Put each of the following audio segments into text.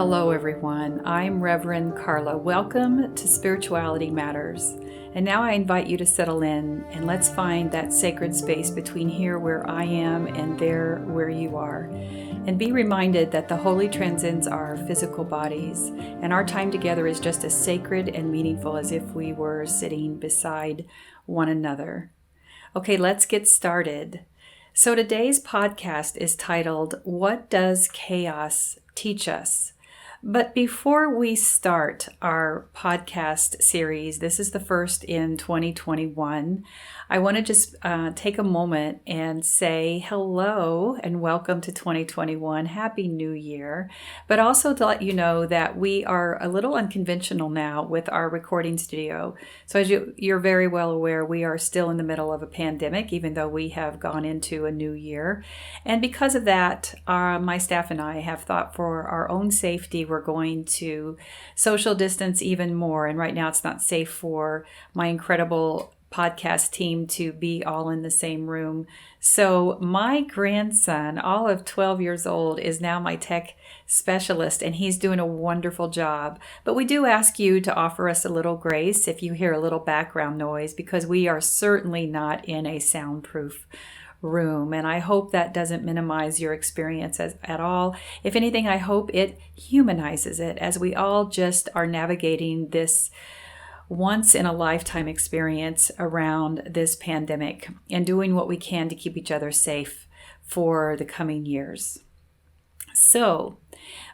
Hello, everyone. I'm Rev Karla. Welcome to Spirituality Matters. And now I invite you to settle in and let's find that sacred space between here where I am and there where you are. And be reminded that the holy transcends our physical bodies, and our time together is just as sacred and meaningful as if we were sitting beside one another. Okay, let's get started. So today's podcast is titled, What Does Chaos Teach Us? But before we start our podcast series, this is the first in 2021, I want to just take a moment and say hello and welcome to 2021. Happy New Year. But also to let you know that we are a little unconventional now with our recording studio. So as you're very well aware, we are still in the middle of a pandemic, even though we have gone into a new year. And because of that, my staff and I have thought for our own safety, we're going to social distance even more. And right now it's not safe for my incredible podcast team to be all in the same room. So my grandson, all of 12 years old, is now my tech specialist, and he's doing a wonderful job. But we do ask you to offer us a little grace if you hear a little background noise, because we are certainly not in a soundproof room, and I hope that doesn't minimize your experience at all. If anything, I hope it humanizes it as we all just are navigating this once in a lifetime experience around this pandemic and doing what we can to keep each other safe for the coming years. So,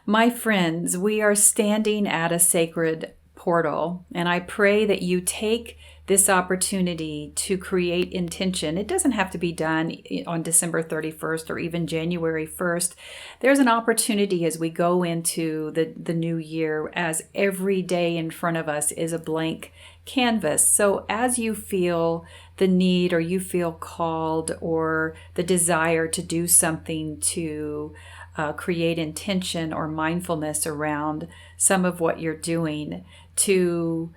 my friends, we are standing at a sacred portal, and I pray that you take this opportunity to create intention. It doesn't have to be done on December 31st or even January 1st. There's an opportunity as we go into the new year, as every day in front of us is a blank canvas. So as you feel the need, or you feel called, or the desire to do something to create intention or mindfulness around some of what you're doing, to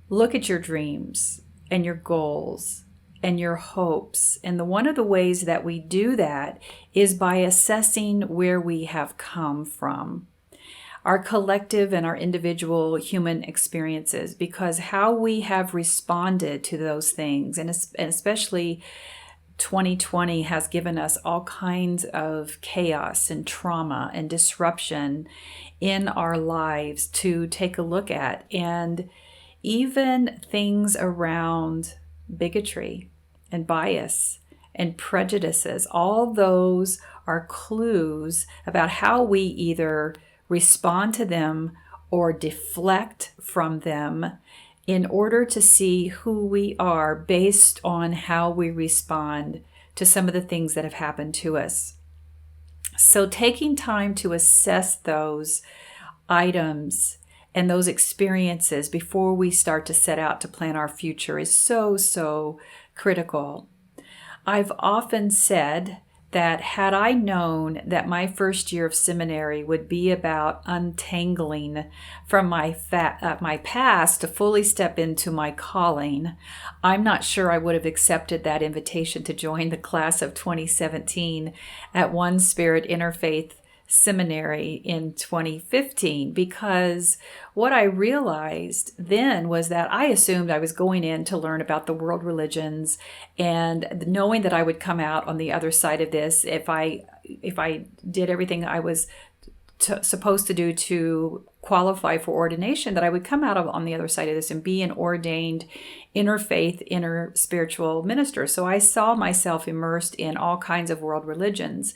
look at your dreams and your goals and your hopes. And one of the ways that we do that is by assessing where we have come from, our collective and our individual human experiences, because how we have responded to those things, and especially 2020 has given us all kinds of chaos and trauma and disruption in our lives to take a look at. And even things around bigotry and bias and prejudices, all those are clues about how we either respond to them or deflect from them in order to see who we are based on how we respond to some of the things that have happened to us. So taking time to assess those items and those experiences before we start to set out to plan our future is so critical. I've often said that had I known that my first year of seminary would be about untangling from my past to fully step into my calling, I'm not sure I would have accepted that invitation to join the class of 2017 at One Spirit Interfaith Seminary in 2015, because what I realized then was that I assumed I was going in to learn about the world religions, and knowing that I would come out on the other side of this if I did everything I was supposed to do to qualify for ordination, that I would come out on the other side of this and be an ordained interfaith, inter-spiritual minister. So I saw myself immersed in all kinds of world religions.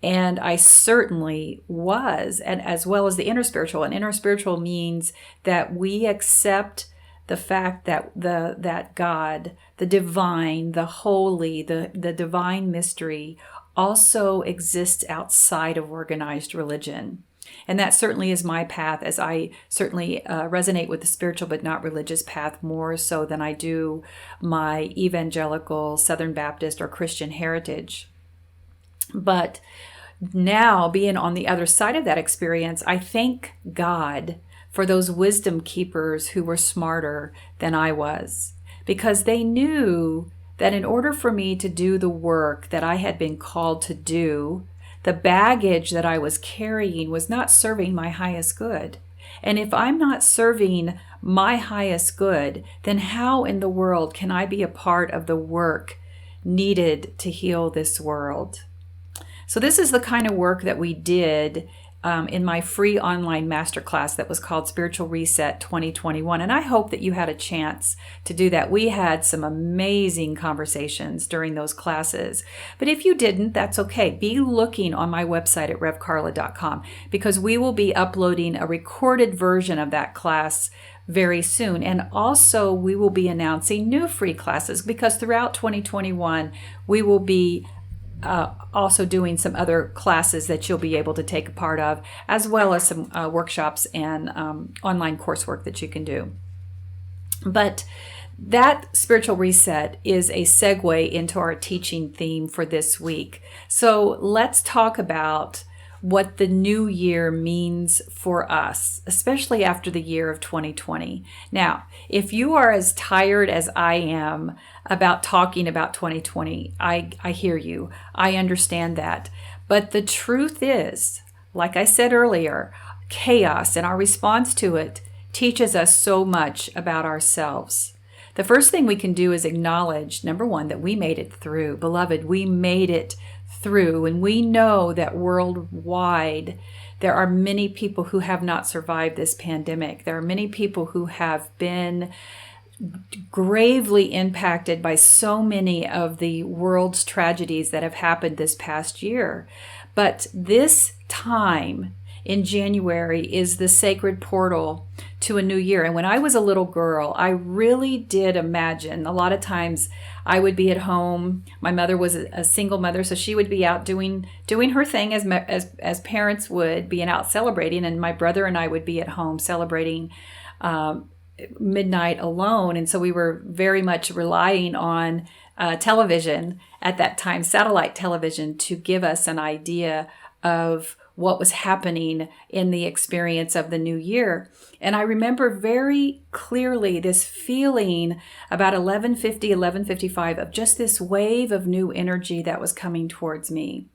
And I certainly was, and as well as the interspiritual. And interspiritual means that we accept the fact that that God, the divine, the holy, the divine mystery also exists outside of organized religion. And that certainly is my path, as I certainly resonate with the spiritual but not religious path more so than I do my evangelical Southern Baptist or Christian heritage. But now, being on the other side of that experience, I thank God for those wisdom keepers who were smarter than I was, because they knew that in order for me to do the work that I had been called to do, The baggage that I was carrying was not serving my highest good. And if I'm not serving my highest good, then how in the world can I be a part of the work needed to heal this world? So this is the kind of work that we did in my free online masterclass that was called Spiritual Reset 2021. And I hope that you had a chance to do that. We had some amazing conversations during those classes. But if you didn't, that's okay. Be looking on my website at revkarla.com, because we will be uploading a recorded version of that class very soon. And also we will be announcing new free classes, because throughout 2021, we will be also doing some other classes that you'll be able to take a part of, as well as some workshops and online coursework that you can do. But that spiritual reset is a segue into our teaching theme for this week. So let's talk about what the new year means for us, especially after the year of 2020. Now, if you are as tired as I am about talking about 2020, I hear you. I understand that. But the truth is, like I said earlier, chaos and our response to it teaches us so much about ourselves. The first thing we can do is acknowledge, number one, that we made it through. Beloved, we made it through, and we know that worldwide there are many people who have not survived this pandemic. There are many people who have been gravely impacted by so many of the world's tragedies that have happened this past year. But this time in January is the sacred portal to a new year. And when I was a little girl, I really did imagine a lot of times I would be at home. My mother was a single mother, so she would be out doing her thing as parents would, being out celebrating, and my brother and I would be at home celebrating midnight alone. And so we were very much relying on television at that time, satellite television, to give us an idea of what was happening in the experience of the new year. And I remember very clearly this feeling about 11:55 of just this wave of new energy that was coming towards me.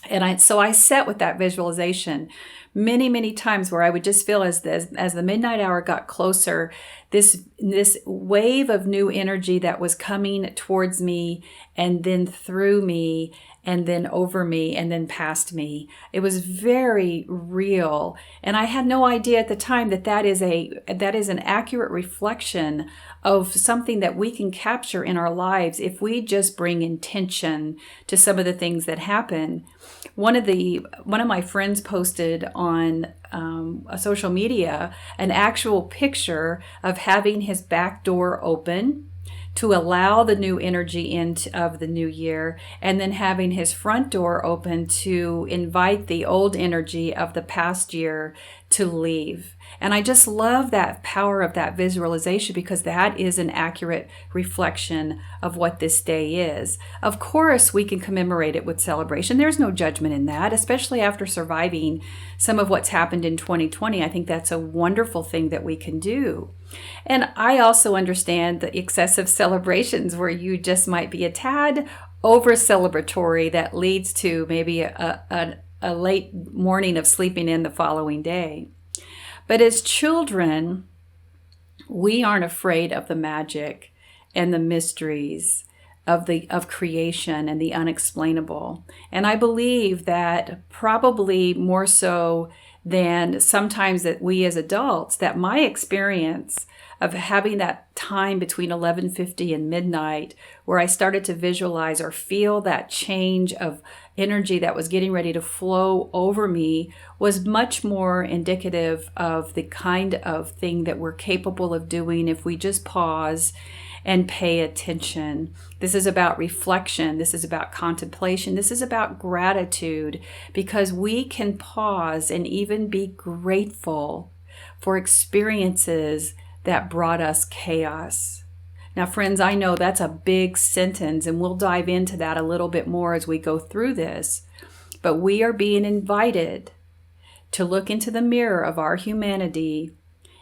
And so I sat with that visualization many, many times, where I would just feel as the midnight hour got closer, this wave of new energy that was coming towards me, and then through me, and then over me, and then past me. It was very real. And I had no idea at the time that is an accurate reflection of something that we can capture in our lives if we just bring intention to some of the things that happen. One of my friends posted on a social media an actual picture of having his back door open to allow the new energy of the new year, and then having his front door open to invite the old energy of the past year to leave. And I just love that power of that visualization, because that is an accurate reflection of what this day is. Of course, we can commemorate it with celebration. There's no judgment in that, especially after surviving some of what's happened in 2020. I think that's a wonderful thing that we can do. And I also understand the excessive celebrations where you just might be a tad over celebratory that leads to maybe a late morning of sleeping in the following day. But as children, we aren't afraid of the magic and the mysteries of creation and the unexplainable. And I believe that probably more so than sometimes that we as adults, that my experience of having that time between 11:50 and midnight where I started to visualize or feel that change of energy that was getting ready to flow over me was much more indicative of the kind of thing that we're capable of doing if we just pause and pay attention. This is about reflection. This is about contemplation. This is about gratitude, because we can pause and even be grateful for experiences that brought us chaos. Now, friends, I know that's a big sentence, and we'll dive into that a little bit more as we go through this. But we are being invited to look into the mirror of our humanity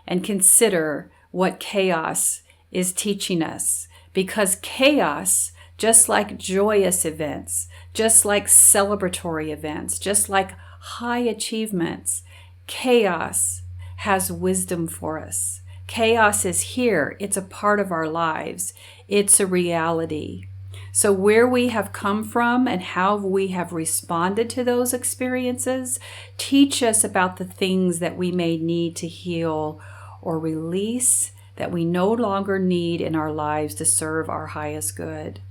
and consider what chaos is teaching us, because chaos just like joyous events, just like celebratory events, just like high achievements. Chaos has wisdom for us. Chaos is here. It's a part of our lives. It's a reality. So where we have come from and how we have responded to those experiences teach us about the things that we may need to heal or release, that we no longer need in our lives to serve our highest good.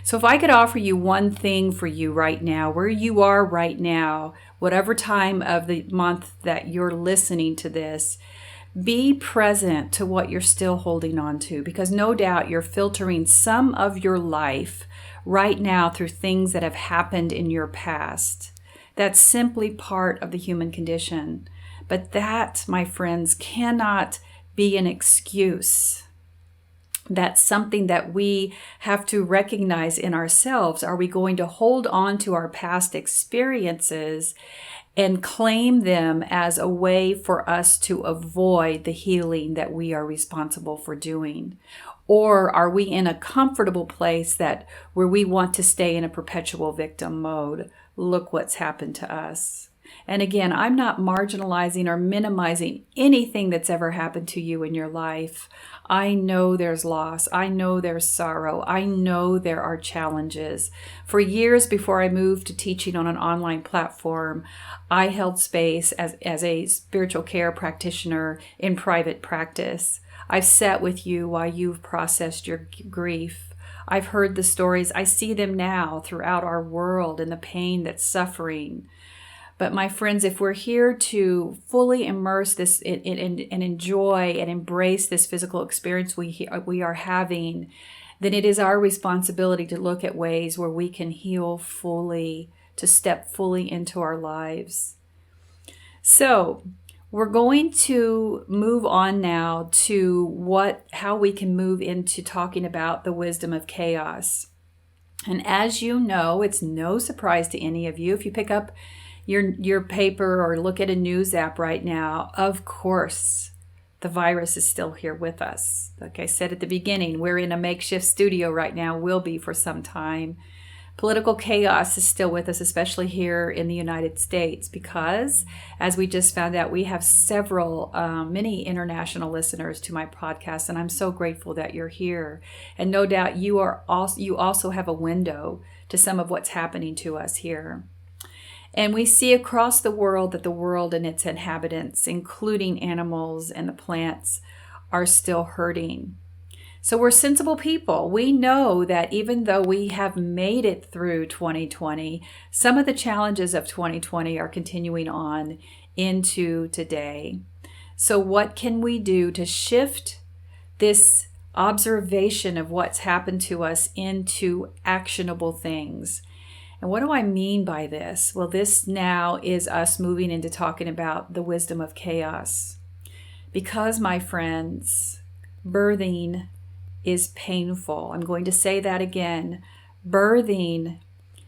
So if I could offer you one thing for you right now, where you are right now, whatever time of the month that you're listening to this, be present to what you're still holding on to, because no doubt you're filtering some of your life right now through things that have happened in your past. That's simply part of the human condition. But that, my friends, cannot be an excuse. That's something that we have to recognize in ourselves. Are we going to hold on to our past experiences and claim them as a way for us to avoid the healing that we are responsible for doing? Or are we in a comfortable place where we want to stay in a perpetual victim mode? Look what's happened to us. And again, I'm not marginalizing or minimizing anything that's ever happened to you in your life. I know there's loss. I know there's sorrow. I know there are challenges. For years before I moved to teaching on an online platform, I held space as a spiritual care practitioner in private practice. I've sat with you while you've processed your grief. I've heard the stories. I see them now throughout our world and the pain that's suffering. But my friends, if we're here to fully immerse this and enjoy and embrace this physical experience we are having, then it is our responsibility to look at ways where we can heal fully, to step fully into our lives. So we're going to move on now to how we can move into talking about the wisdom of chaos. And as you know, it's no surprise to any of you if you pick up your paper or look at a news app right now, of course, the virus is still here with us. Like I said at the beginning, we're in a makeshift studio right now, will be for some time. Political chaos is still with us, especially here in the United States, because as we just found out, we have many international listeners to my podcast, and I'm so grateful that you're here. And no doubt you also have a window to some of what's happening to us here. And we see across the world that the world and its inhabitants, including animals and the plants, are still hurting. So we're sensible people. We know that even though we have made it through 2020, some of the challenges of 2020 are continuing on into today. So what can we do to shift this observation of what's happened to us into actionable things? And what do I mean by this? Well, this now is us moving into talking about the wisdom of chaos. Because, my friends, birthing is painful. I'm going to say that again. Birthing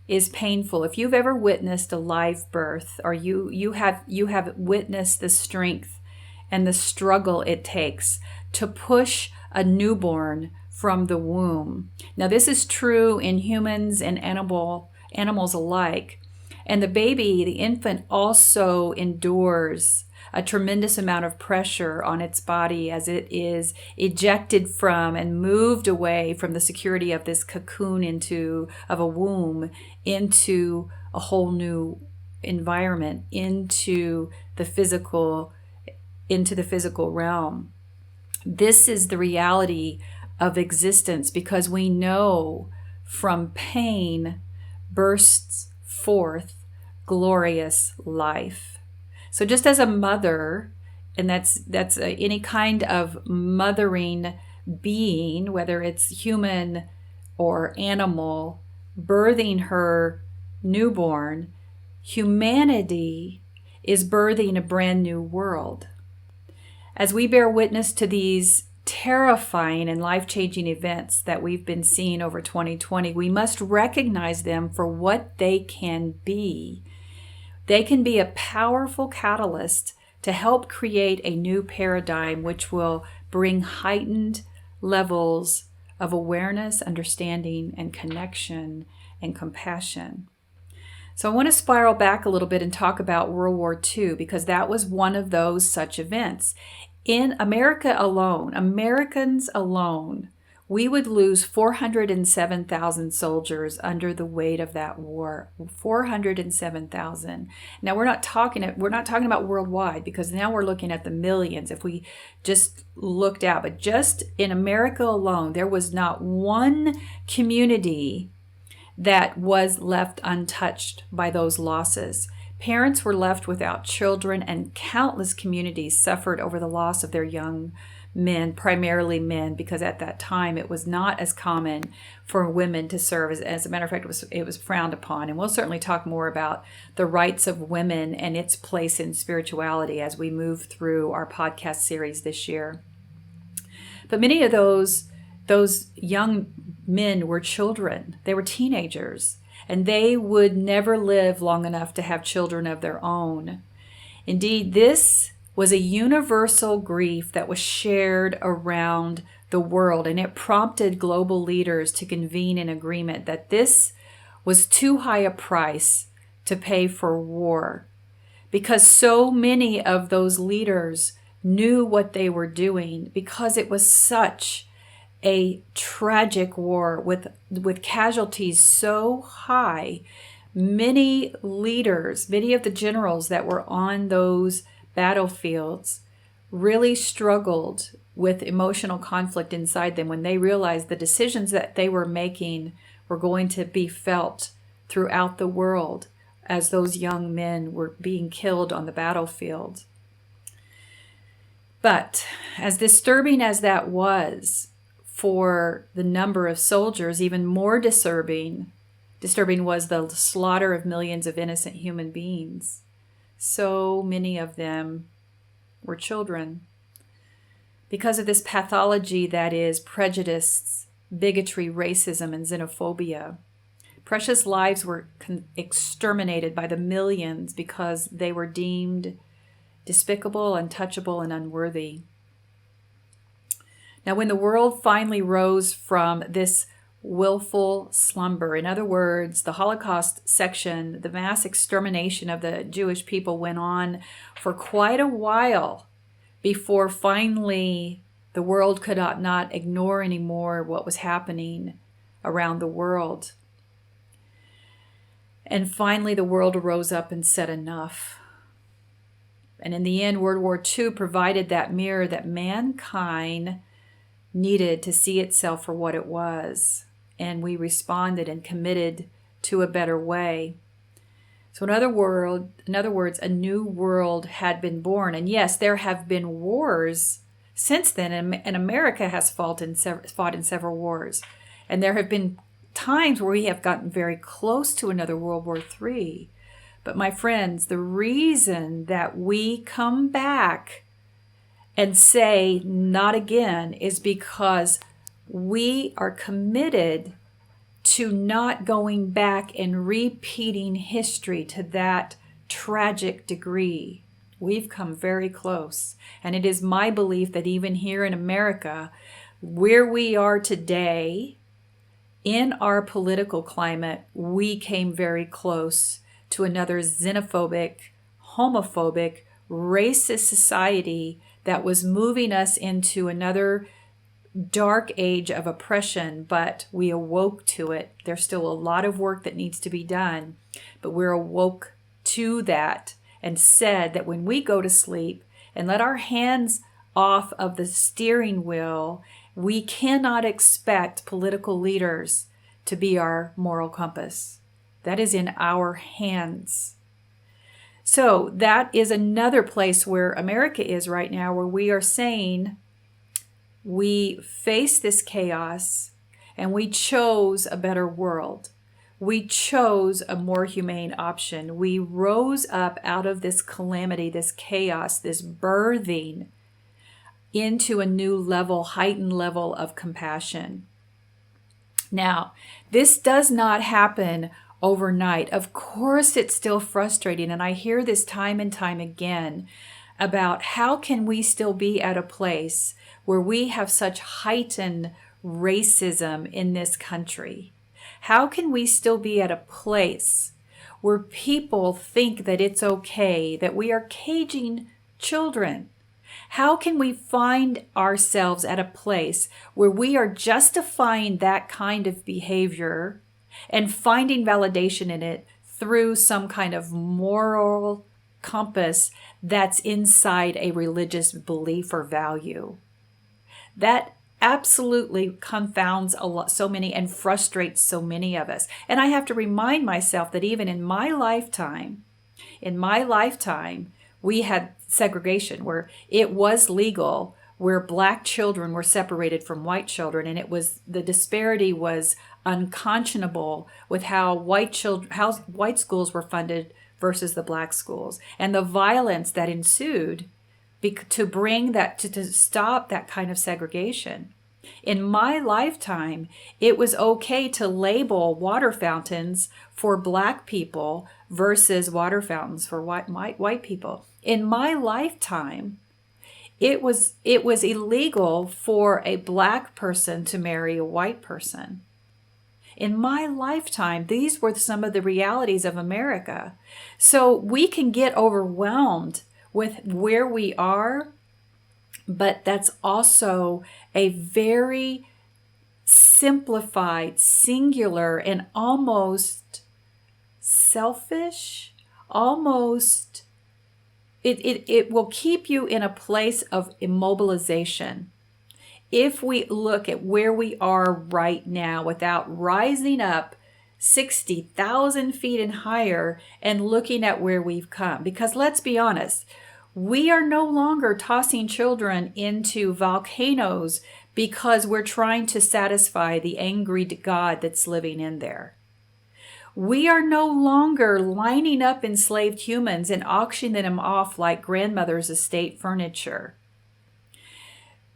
is painful. If you've ever witnessed a live birth, or you have witnessed the strength and the struggle it takes to push a newborn from the womb. Now, this is true in humans and animals alike. And the infant also endures a tremendous amount of pressure on its body as it is ejected from and moved away from the security of this cocoon of a womb into a whole new environment, into the physical realm. This is the reality of existence, because we know from pain bursts forth glorious life. So just as a mother, and that's any kind of mothering being, whether it's human or animal, birthing her newborn, humanity is birthing a brand new world. As we bear witness to these terrifying and life-changing events that we've been seeing over 2020, we must recognize them for what they can be. They can be a powerful catalyst to help create a new paradigm which will bring heightened levels of awareness, understanding, and connection and compassion. So I want to spiral back a little bit and talk about World War II, because that was one of those such events. In America alone, Americans alone, we would lose 407,000 soldiers under the weight of that war. 407,000. Now we're not talking about worldwide, because now we're looking at the millions if we just looked out. But just in America alone, there was not one community that was left untouched by those losses. Parents were left without children, and countless communities suffered over the loss of their young men, primarily men, because at that time it was not as common for women to serve. As a matter of fact, it was frowned upon. And we'll certainly talk more about the rights of women and its place in spirituality as we move through our podcast series this year. But many of those young men were children. They were teenagers, and they would never live long enough to have children of their own. Indeed, this was a universal grief that was shared around the world, and it prompted global leaders to convene in agreement that this was too high a price to pay for war, because so many of those leaders knew what they were doing, because it was such a tragic war with casualties so high. Many leaders, many of the generals that were on those battlefields really struggled with emotional conflict inside them when they realized the decisions that they were making were going to be felt throughout the world as those young men were being killed on the battlefield. But as disturbing as that was for the number of soldiers, even more disturbing was the slaughter of millions of innocent human beings. So many of them were children. Because of this pathology that is prejudice, bigotry, racism, and xenophobia, precious lives were exterminated by the millions because they were deemed despicable, untouchable, and unworthy. Now, when the world finally rose from this willful slumber, in other words, the Holocaust section, the mass extermination of the Jewish people went on for quite a while before finally the world could not ignore anymore what was happening around the world. And finally, the world rose up and said enough. And in the end, World War II provided that mirror that mankind needed to see itself for what it was. And we responded and committed to a better way. So in other words, a new world had been born. And yes, there have been wars since then, and America has fought in several wars. And there have been times where we have gotten very close to another World War III. But my friends, the reason that we come back and say not again is because we are committed to not going back and repeating history to that tragic degree. We've come very close. And it is my belief that even here in America, where we are today, in our political climate, we came very close to another xenophobic, homophobic, racist society that was moving us into another dark age of oppression, but we awoke to it. There's still a lot of work that needs to be done, but we're awoke to that and said that when we go to sleep and let our hands off of the steering wheel, we cannot expect political leaders to be our moral compass. That is in our hands. So that is another place where America is right now, where we are saying we face this chaos and we chose a better world. We chose a more humane option. We rose up out of this calamity, this chaos, this birthing into a new level, heightened level of compassion. Now, this does not happen overnight. Of course, it's still frustrating, and I hear this time and time again about how can we still be at a place where we have such heightened racism in this country? How can we still be at a place where people think that it's okay, that we are caging children? How can we find ourselves at a place where we are justifying that kind of behavior and finding validation in it through some kind of moral compass that's inside a religious belief or value? That absolutely confounds so many and frustrates so many of us. And I have to remind myself that even in my lifetime, we had segregation where it was legal, where black children were separated from white children, and the disparity was unconscionable with how white schools were funded versus the black schools, and the violence that ensued to stop that kind of segregation. In my lifetime, it was okay to label water fountains for black people versus water fountains for white people. In my lifetime, it was illegal for a black person to marry a white person. In my lifetime, these were some of the realities of America. So we can get overwhelmed with where we are, but that's also a very simplified, singular, and almost selfish, it will keep you in a place of immobilization. If we look at where we are right now without rising up 60,000 feet and higher and looking at where we've come, because let's be honest, we are no longer tossing children into volcanoes because we're trying to satisfy the angry God that's living in there. We are no longer lining up enslaved humans and auctioning them off like grandmother's estate furniture.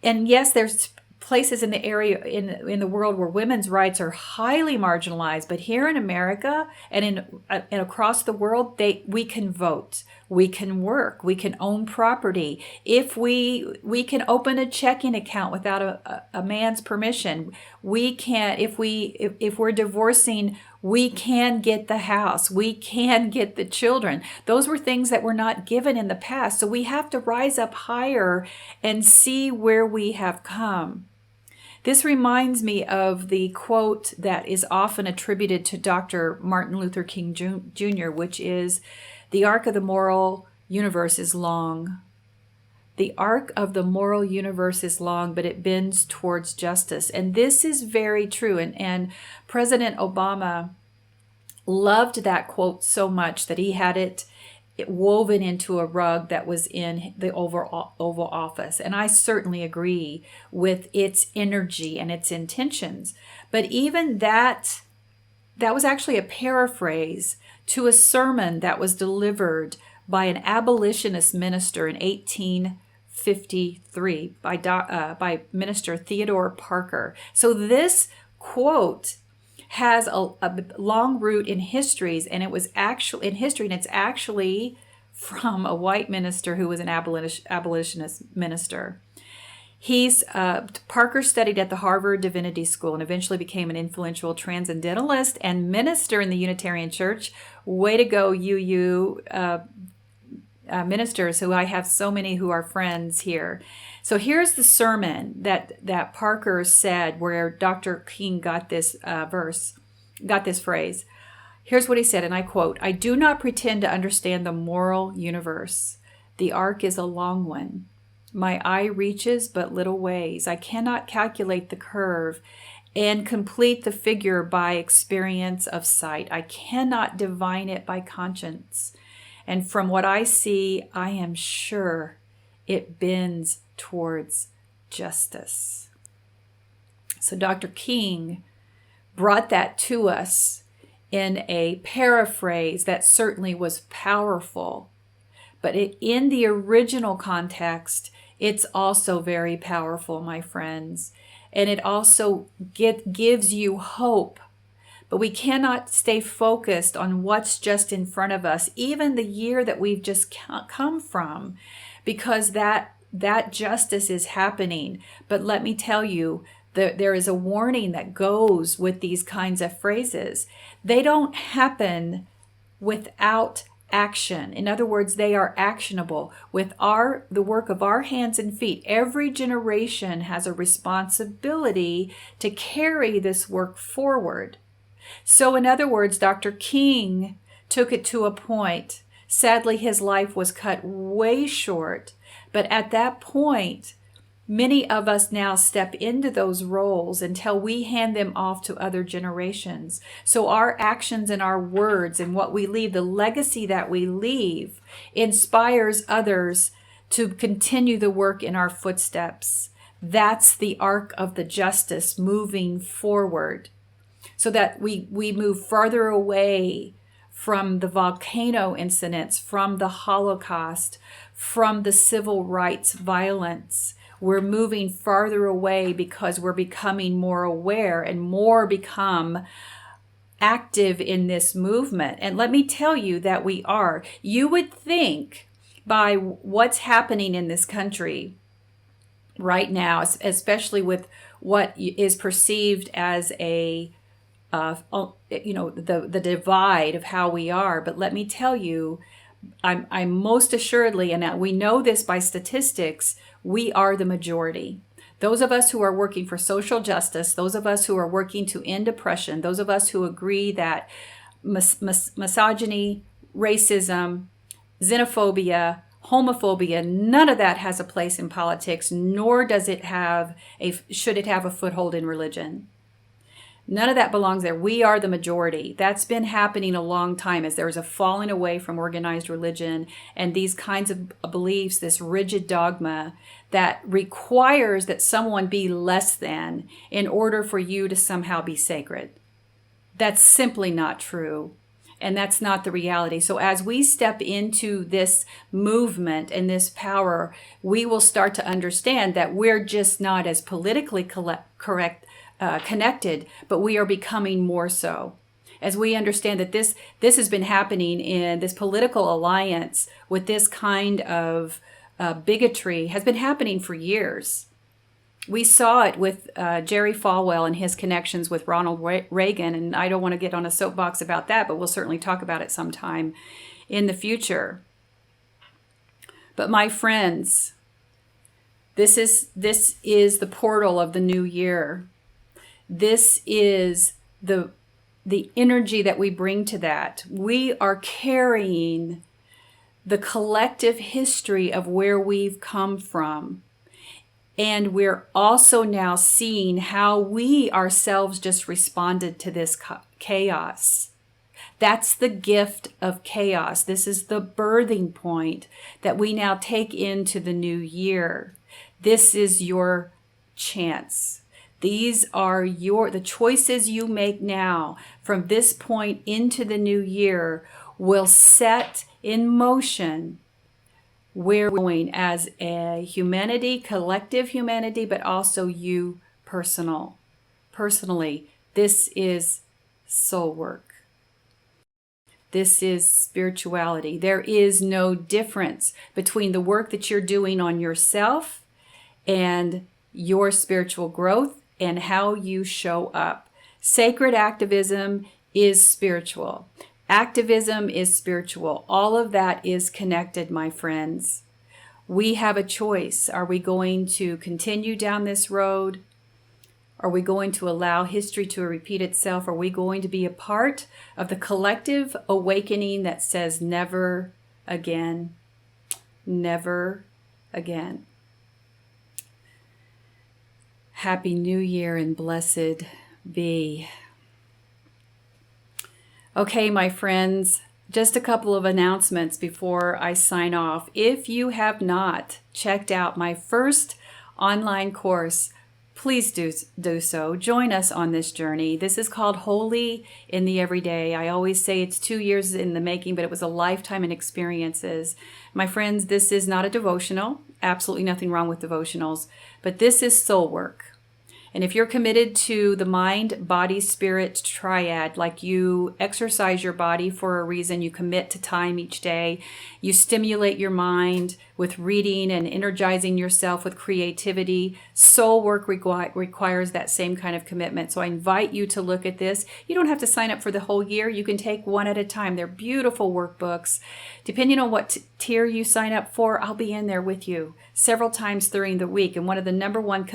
And yes, there's places in the area in the world where women's rights are highly marginalized, but here in America and across the world, we can vote, we can work, we can own property. If we can open a checking account without a man's permission, we can. If we're divorcing, we can get the house, we can get the children. Those were things that were not given in the past. So we have to rise up higher and see where we have come. This reminds me of the quote that is often attributed to Dr. Martin Luther King Jr., which is, "The arc of the moral universe is long. The arc of the moral universe is long, but it bends towards justice." And this is very true. And President Obama loved that quote so much that he had it woven into a rug that was in the Oval Office. And I certainly agree with its energy and its intentions. But even that was actually a paraphrase to a sermon that was delivered by an abolitionist minister in 1853 by Minister Theodore Parker. So this quote has a long root in histories, and it's actually from a white minister who was an abolitionist minister. Parker studied at the Harvard Divinity School and eventually became an influential transcendentalist and minister in the Unitarian Church. Way to go, you ministers, who I have so many who are friends here. So here's the sermon that Parker said, where Dr. King got this phrase. Here's what he said, and I quote, "I do not pretend to understand the moral universe. The arc is a long one. My eye reaches but little ways. I cannot calculate the curve and complete the figure by experience of sight. I cannot divine it by conscience. And from what I see, I am sure it bends towards justice." So Dr. King brought that to us in a paraphrase that certainly was powerful. But in the original context, it's also very powerful, my friends. And it also gives you hope. But we cannot stay focused on what's just in front of us, even the year that we've just come from, because that justice is happening. But let me tell you, There is a warning that goes with these kinds of phrases. They don't happen without action. In other words, they are actionable. With the work of our hands and feet, every generation has a responsibility to carry this work forward. So in other words, Dr. King took it to a point. Sadly, his life was cut way short. But at that point, many of us now step into those roles until we hand them off to other generations. So our actions and our words and what we leave, the legacy that we leave, inspires others to continue the work in our footsteps. That's the arc of the justice moving forward, so that we move farther away from the volcano incidents, from the Holocaust, from the civil rights violence. We're moving farther away because we're becoming more aware and more become active in this movement. And let me tell you that we are. You would think by what's happening in this country right now, especially with what is perceived as the divide of how we are. But let me tell you, I'm most assuredly, and we know this by statistics, we are the majority. Those of us who are working for social justice, those of us who are working to end oppression, those of us who agree that misogyny, racism, xenophobia, homophobia, none of that has a place in politics, nor does it should it have a foothold in religion. None of that belongs there. We are the majority. That's been happening a long time as there is a falling away from organized religion and these kinds of beliefs, this rigid dogma that requires that someone be less than in order for you to somehow be sacred. That's simply not true. And that's not the reality. So as we step into this movement and this power, we will start to understand that we're just not as politically connected, but we are becoming more so. As we understand that this has been happening in this political alliance with this kind of bigotry has been happening for years. We saw it with Jerry Falwell and his connections with Ronald Reagan, and I don't want to get on a soapbox about that, but we'll certainly talk about it sometime in the future. But my friends, this is the portal of the new year. This is the energy that we bring to that. We are carrying the collective history of where we've come from. And we're also now seeing how we ourselves just responded to this chaos. That's the gift of chaos. This is the birthing point that we now take into the new year. This is your chance. These are the choices you make now from this point into the new year will set in motion where we're going as a humanity, collective humanity, but also you personally. This is soul work. This is spirituality. There is no difference between the work that you're doing on yourself and your spiritual growth and how you show up. Sacred activism is spiritual. Activism is spiritual. All of that is connected, my friends. We have a choice. Are we going to continue down this road? Are we going to allow history to repeat itself? Are we going to be a part of the collective awakening that says never again? Never again. Happy New Year and blessed be. Okay, my friends, just a couple of announcements before I sign off. If you have not checked out my first online course, please do so. Join us on this journey. This is called Holy in the Everyday. I always say it's 2 years in the making, but it was a lifetime in experiences. My friends, this is not a devotional. Absolutely nothing wrong with devotionals, but this is soul work. And if you're committed to the mind, body, spirit triad, like you exercise your body for a reason, you commit to time each day, you stimulate your mind with reading and energizing yourself with creativity, soul work requires that same kind of commitment. So I invite you to look at this. You don't have to sign up for the whole year. You can take one at a time. They're beautiful workbooks. Depending on what tier you sign up for, I'll be in there with you several times during the week. And one of the number one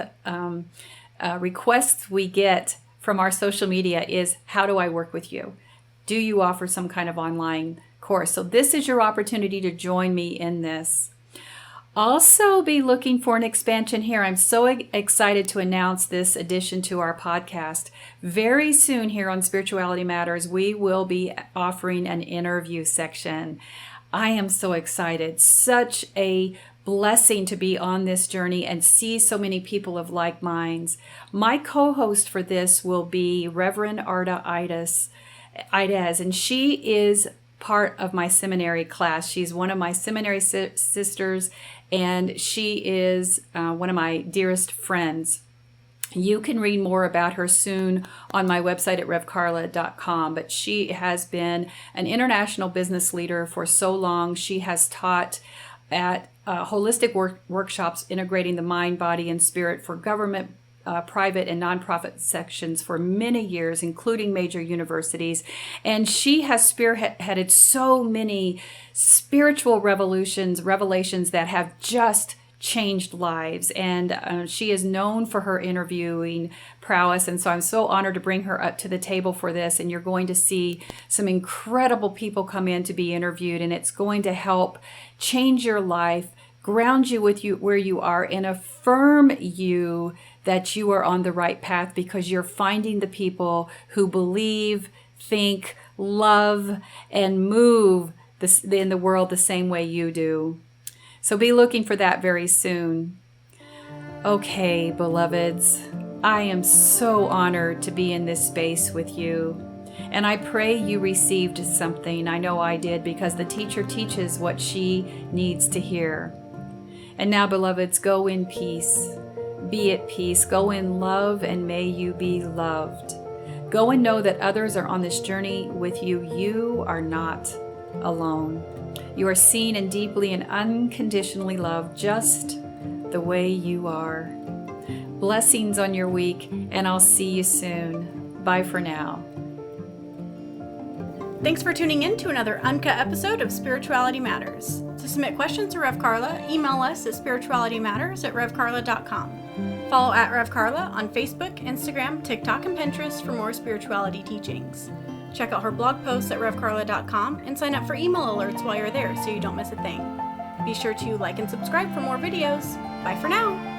requests we get from our social media is, how do I work with you? Do you offer some kind of online course? So this is your opportunity to join me in this. Also be looking for an expansion here. I'm so excited to announce this addition to our podcast. Very soon here on Spirituality Matters, we will be offering an interview section. I am so excited. Such a blessing to be on this journey and see so many people of like minds. My co-host for this will be Reverend Arda Ides, and she is part of my seminary class. She's one of my seminary sisters, and she is one of my dearest friends. You can read more about her soon on my website at revkarla.com, but she has been an international business leader for so long. She has taught at holistic workshops integrating the mind, body, and spirit for government, private, and nonprofit sections for many years, including major universities. And she has spearheaded so many spiritual revelations that have just changed lives. And she is known for her interviewing prowess. And so I'm so honored to bring her up to the table for this. And you're going to see some incredible people come in to be interviewed. And it's going to help change your life, ground you where you are, and affirm you that you are on the right path, because you're finding the people who believe, think, love, and move in the world the same way you do. So be looking for that very soon. Okay, beloveds, I am so honored to be in this space with you. And I pray you received something. I know I did, because the teacher teaches what she needs to hear. And now, beloveds, go in peace. Be at peace. Go in love, and may you be loved. Go and know that others are on this journey with you. You are not alone. You are seen and deeply and unconditionally loved just the way you are. Blessings on your week, and I'll see you soon. Bye for now. Thanks for tuning in to another uncut episode of Spirituality Matters. To submit questions to Rev Karla, email us at spiritualitymatters@revkarla.com. Follow at Rev Karla on Facebook, Instagram, TikTok, and Pinterest for more spirituality teachings. Check out her blog posts at revkarla.com and sign up for email alerts while you're there so you don't miss a thing. Be sure to like and subscribe for more videos. Bye for now!